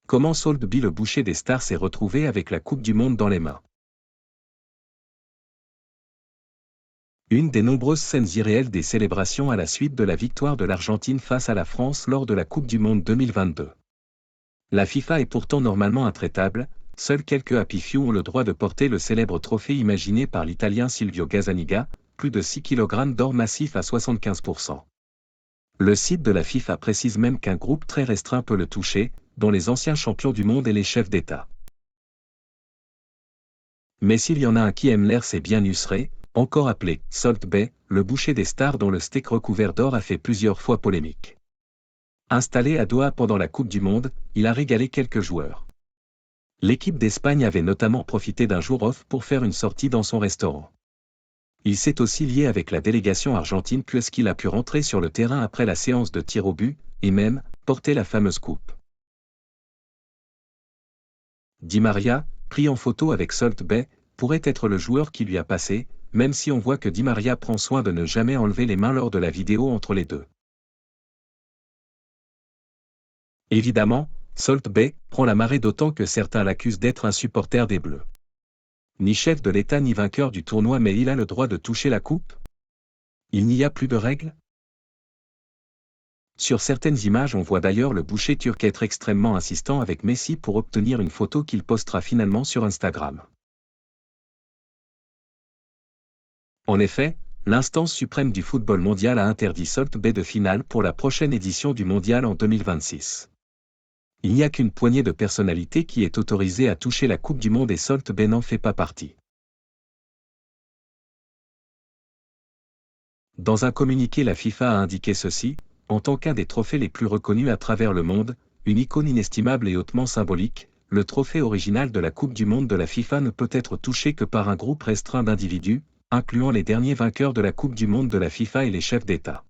Comment Salt B, le boucher des stars, s'est retrouvé avec la Coupe du Monde dans les mains. Une des nombreuses scènes irréelles des célébrations à la suite de la victoire de l'Argentine face à la France lors de la Coupe du Monde 2022. La FIFA est pourtant normalement intraitable, seuls quelques happy few ont le droit de porter le célèbre trophée imaginé par l'Italien Silvio Gazzaniga, plus de 6 kg d'or massif à 75%. Le site de la FIFA précise même qu'un groupe très restreint peut le toucher, dont les anciens champions du monde et les chefs d'État. Mais s'il y en a un qui aime l'air, c'est bien Nusret, encore appelé Salt B, le boucher des stars dont le steak recouvert d'or a fait plusieurs fois polémique. Installé à Doha pendant la Coupe du Monde, il a régalé quelques joueurs. L'équipe d'Espagne avait notamment profité d'un jour off pour faire une sortie dans son restaurant. Il s'est aussi lié avec la délégation argentine puisqu'il a pu rentrer sur le terrain après la séance de tir au but, et même, porter la fameuse coupe. Di Maria, pris en photo avec Salt B, pourrait être le joueur qui lui a passé, même si on voit que Di Maria prend soin de ne jamais enlever les mains lors de la vidéo entre les deux. Évidemment, Salt B prend la marée d'autant que certains l'accusent d'être un supporter des Bleus. Ni chef de l'État ni vainqueur du tournoi, mais il a le droit de toucher la coupe? Il n'y a plus de règles? Sur certaines images, on voit d'ailleurs le boucher turc être extrêmement insistant avec Messi pour obtenir une photo qu'il postera finalement sur Instagram. En effet, l'instance suprême du football mondial a interdit Salt B de finale pour la prochaine édition du mondial en 2026. Il n'y a qu'une poignée de personnalités qui est autorisée à toucher la Coupe du Monde et Salt B n'en fait pas partie. Dans un communiqué, la FIFA a indiqué ceci: en tant qu'un des trophées les plus reconnus à travers le monde, une icône inestimable et hautement symbolique, le trophée original de la Coupe du Monde de la FIFA ne peut être touché que par un groupe restreint d'individus, incluant les derniers vainqueurs de la Coupe du Monde de la FIFA et les chefs d'État.